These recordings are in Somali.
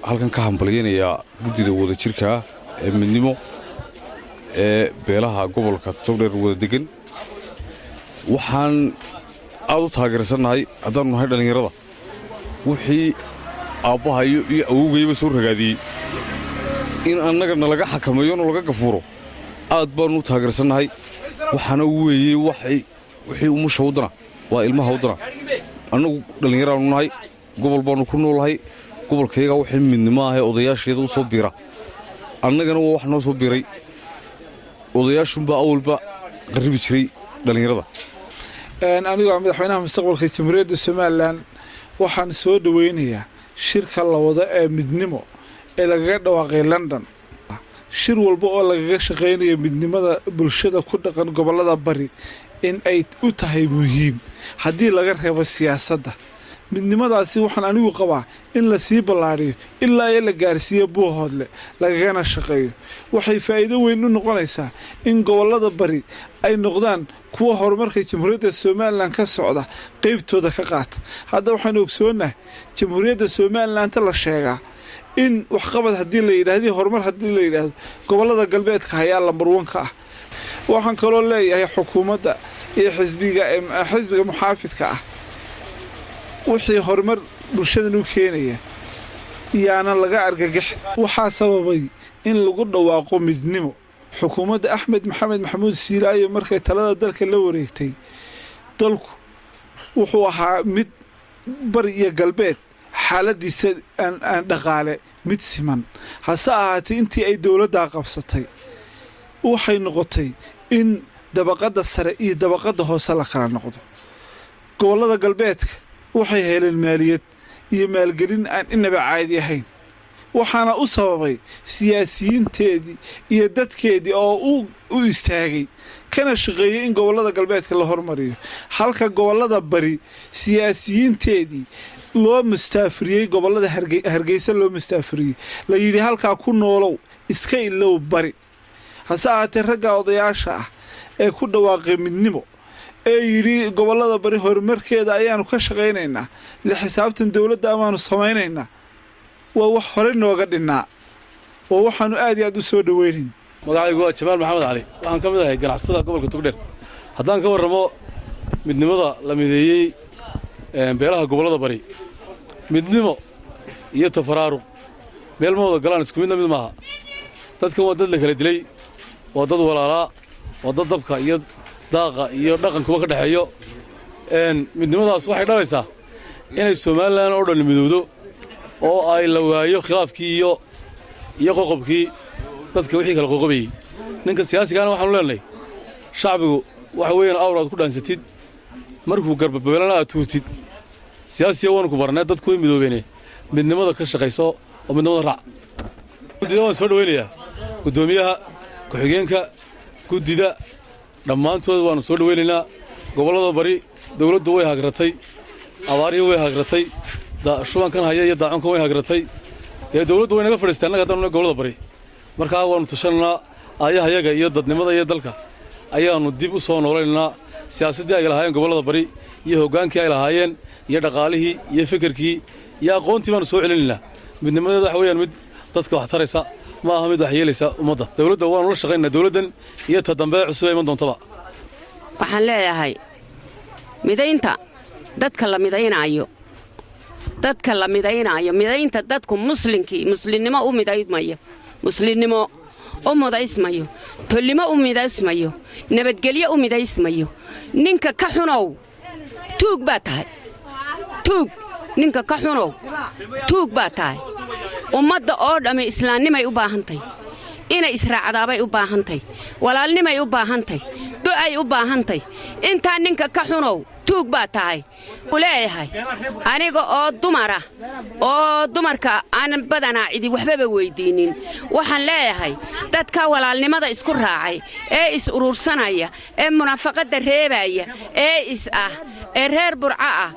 halkan ka hambalyeynaya guddida wada jirka ee midnimo ee beelaha gobolka Togdheer wada degan waxaan aad u taageersanahay haddaan nahay dhalinyarada wixii aabbaha iyo awowgayba soo ragaadiyey in annaga nalaga xakameeyo nalaga gafuuro aad baan u taageersanahay waxaana weeyey wixii umusha wadana waa ilmaha wadana annagu dhalinyaraanu nahay gobol baanu ku noolahay gobolkayga wixii midnimo ah ee odayaasheeda u soo biira annagana waa wax noo soo biiray odayaashunbaa awalba qarribi jiray dhalinyarada anigoo madaxweynaha mustaqbalka jamhuuriyadda Soomaaliland waxaan soo dhaweynayaa shirka la wada ee midnimo ee lagaga dhawaaqay London shir walba oo lagaga shaqeynayo midnimada bulshada ku dhaqan gobolada bari in ay u tahay muhiim haddii laga reebo siyaasadda midnimadaasi waxaan anigu qabaa in la sii ballaariyo ilaa ay la gaarsiiyo Buuhoodle lagana shaqeeyo waxay faa'iido weyn u noqonaysaa in gobolada bari ay noqdaan kuwa horumarka jamhuuriyadda Soomaaliland ka socda qaybtooda ka qaata hadda waxaan ogsoonahay jamhuuriyadda Soomaaliland la sheegaa in wax qabad haddii la yiraahdo horumar haddii la yiraahdo gobolada galbeedka ayaa lambar 1 ka ah waxaan kaloo leeyahay xukuumadda iyo xisbiga muxaafidka ah wixii horumar bulshada u keenaya yaana laga argagax waxa sababay in lagu dhawaaqo midnimo xukuumadda Axmed Maxamed Maxamuud Siilaayo markay talada dalka la wareegtay dalku wuxuu ahaa mid bari iyo galbeed xaaladiisa aan dhaqaale mid siman hase ahaatee intii ay dawladda qabsatay waxay noqotay in dabaqada sare iyo dabaqada hoose la kala noqdo gobolada galbeedka waxay heleen maaliyad iyo maalgelin aan inaba caadi ahayn waxaana u sababay siyaasiyiinteedii iyo dadkeedii oo u istaagay kana shaqeeyay in gobolada galbeedka la hormariyo halka gobolada bari siyaasiyiinteedii loo mustaafiriyay gobolada Hargeysa loo mustaafiriyay la yiri halka ku noolow iska ilow bari hase ahaatee ragga odayaasha ah ee ku dhawaaqay midnimo ee yiri gobolada bari horumarkeeda ayaanu ka shaqeynaynaa la xisaabtan dawladda amaanu samaynaynaa waa wax hore nooga dhinaa oo waxaanu aad iyo aad u soo dhaweynay magacaygu waa Jamaal Maxamed Cali waxaan ka mid ahay ganacsatada gobolka Togdheer haddaan ka warramo midnimada la mideeyay beelaha gobolada bari midnimo iyo tafaraaruq meel ma wada galaan isku mid maaha dadkan waa dad la kala dilay waa dad walaalaa waa dad dabka iyo daaqa iyo dhaqankuba ka dhaxeeyo midnimadaas waxay dhalaysaa inay Soomaaliland oo dhan midowdo oo ay la waayo khilaafkii iyo qoqobkii dadka wixii kala qoqobayay ninka siyaasiga waxaan leenahay shacbigu waxa weeyaan awraad ku dhaansatid markuu garbabeelana aad tuurtid siyaasiga waan ku barnaa dadku way midoobeen midnimada ka shaqeyso oo midnimada raac guddida waan soo dhaweynayaa gudoomiyaha ku-xigeenka guddida dhammaantood waanu soo dhaweynaynaa gobolada bari dawladdu way hagratay abaarihi way hagratay shubankan haya iyo daaconkan way hagratay dawladdu way naga fadhiistay annaga haddaan gobolada bari markaa waanu tashananaa aayahayaga iyo dadnimada iyo dalka ayaanu dib u soo noolaynaa siyaasaddii ay lahaayeen gobolada bari iyo hoggaankii ay lahaayeen iyo dhaqaalihii iyo fikirkii iyo aqoontii baanu soo celinaynaa midnimadeeda waxa weeyaan mid dadka wax taraysa ma aha mid wax yeelaysa ummadda dawladda waanu la shaqaynaa dawladdan iyo ta dambe cusub ay iman doontaba waxaan leeyahay midaynta dadka la midaynayo midaynta dadku muslimnimo u midaysmayo muslimnimo u midaysmayo tolnimo u midaysmayo nabadgelyo u midaysmayo ninka ka xunow tuug baa tahay ninka ka xunow tuug baa tahay ummadda oo dhammi islaamnimay u baahantay inay israacdaabay u baahantay walaalnimay u baahantay ducay u baahantay intaa ninka ka xunow tuug baa tahay uleeyahay aniga oo dumara oo dumarka aan badanaa cidi waxbaba weydiinin waxaan leeyahay dadka walaalnimada isku raacay ee is urursanaya ee munaafaqada reebaya ee is ah ee reer Burca ah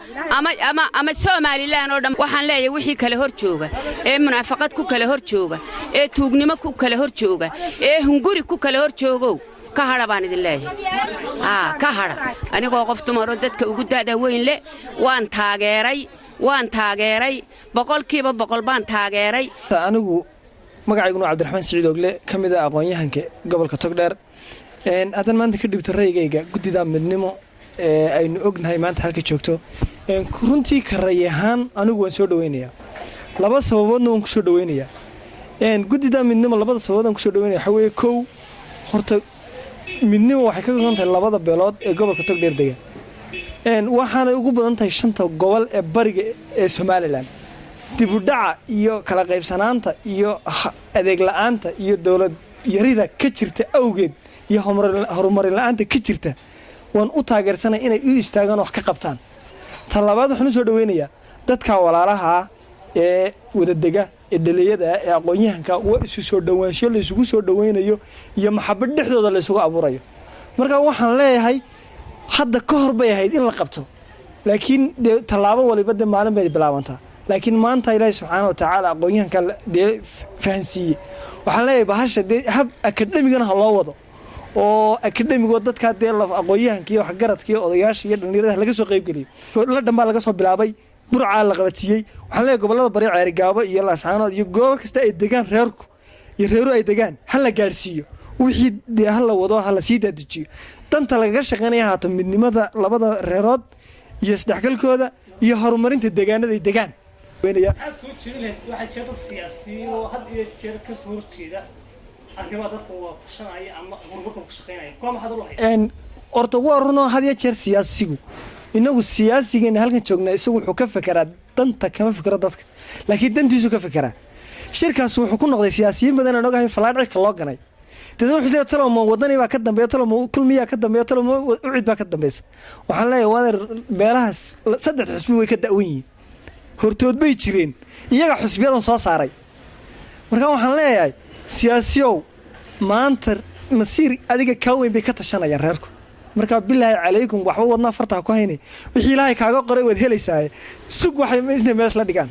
ama Soomaaliland oo dhan waxaan leeyahay wixii kala hor jooga ee munaafaqad ku kala hor jooga ee tuugnimo ku kala hor jooga ee hunguri ku kala hor joogo ka hada baan idin leeyahay ka hada anigoo qof dumar oo dadka ugu daada weyn le waan taageeray waan taageeray boqolkiiba boqol baan taageeray anigu magacayguna Cabdiraxmaan Siciid Ogle kamid ah aqoon-yahanka gobolka Togdheer hadan maanta ka dhibto raygayga gudida midnimo aynu ognahay maanta halka joogto runtii karayahan anigu waan soo dhaweynaya laba sababoodna waan ku soo dhaweynaya gudida midnimo labada sababood aan ku soo dhaweynaya waxa weeye kow horta midnimo waxay ka go'an tahay labada beelood ee gobolka Togdheer degan waxaana ugu badan tahay 5 gobol ee bariga ee Soomaaliland dib u dhaca iyo kala qaybsanaanta iyo adeeg la'aanta iyo dawlad yarida ka jirta awgeed iyo horumar la'aanta ka jirta waan u taageersanay inay u istaagaan wax ka qabtaan talabaad waxaan soo dhaweynayaa dadka walaalaha ee wadadega ee dhalinyarada ee aqoon-yahanka waa isu soo dhawaansho la isugu soo dhaweynayo iyo maxabad dhexdooda la isugu abuurayo marka waxaan leeyahay hadda ka hor bay ahayd in la qabto laakiin talaabo waliba maalin bay bilaabantaa laakiin maanta Ilaahay subxaanahu wa ta'ala aqoon-yahanka fahansiiyay waxaan leeyahay bahasha hab akademigana ha loo wado oo akademigo dadka aqoon-yahanka iyo wax garadka iyo odayaasha iyo dhalinyarada laga soo qayb galiyo la dhanbaa laga soo bilaabay burca la qabatiyay waxaan leeyahay gobolada bari Ceerigaabo iyo Laascaanood iyo goob kasta ay degaan reerku iyo reeru ay degaan hal la gaarsiiyo wixii hal la wado hal la sii daadijiyo danta laga shaqeynaya haato midnimada labada reerood iyo isdhexgalkooda iyo horumarinta deegaanada ay degaan waxa jeedad siyaasiyiin oo had iyo jeer ka soo horjeeda arrimaha dadka waa tashanaya ama horumarka ku shaqeynaya kuma xad u lahayd orto waa runo had iyo jeer siyaasigu inagu siyaasigeena halkan joognaa isagu wuxuu ka fikiraa danta kama fikiro dadka laakiin dantiisu ka fikiraa shirkaas wuxuu ku noqday siyaasiyiin badan oo ogahay falaadhka loo ganay dadku wuxuu leeyahay talo wadani baa ka dambeeya talo kulmiya ka dambeeya talo ucid baa ka dambeeysa waxaan leeyahay waadar beelahaas saddex xusbi way ka da'wan yihiin hortood bay jireen iyaga xusbiyadan soo saaray marka waxaan leeyahay siyaasiyow maanta masiir adiga ka weyn bay ka tashanayaan reerku marka billahi calaykum waxba wadna farta ku haynay wixii Ilaahay kaaga qoray wad helaysaa sug waxay mees la dhigaan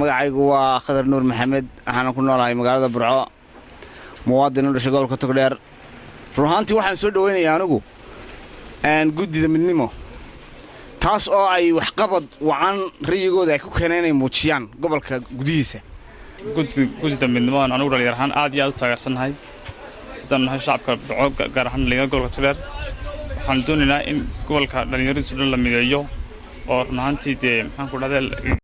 magacaygu waa Khadar Nuur Maxamed waxaan ku noolahay magaalada Burco muwaadin u dhashay gobolka Togdheer ruuxantii waxaan soo dhaweynayaa anigu gudida midnimo taas oo ay wax qabad wacan riyigooda ay ku keeneen muujiyaan gobolka gudihiisa gudida midnimo aan anigu dhalinyaraan aad iyo aad u taageersanahay dan shacabka Burco gaar ahaan dhalinyarada gobolka Togdheer waxaan doonaynaa in gobolka dhalinyaradu la mideeyo oo ruuxantii maxaan ku dhahdaa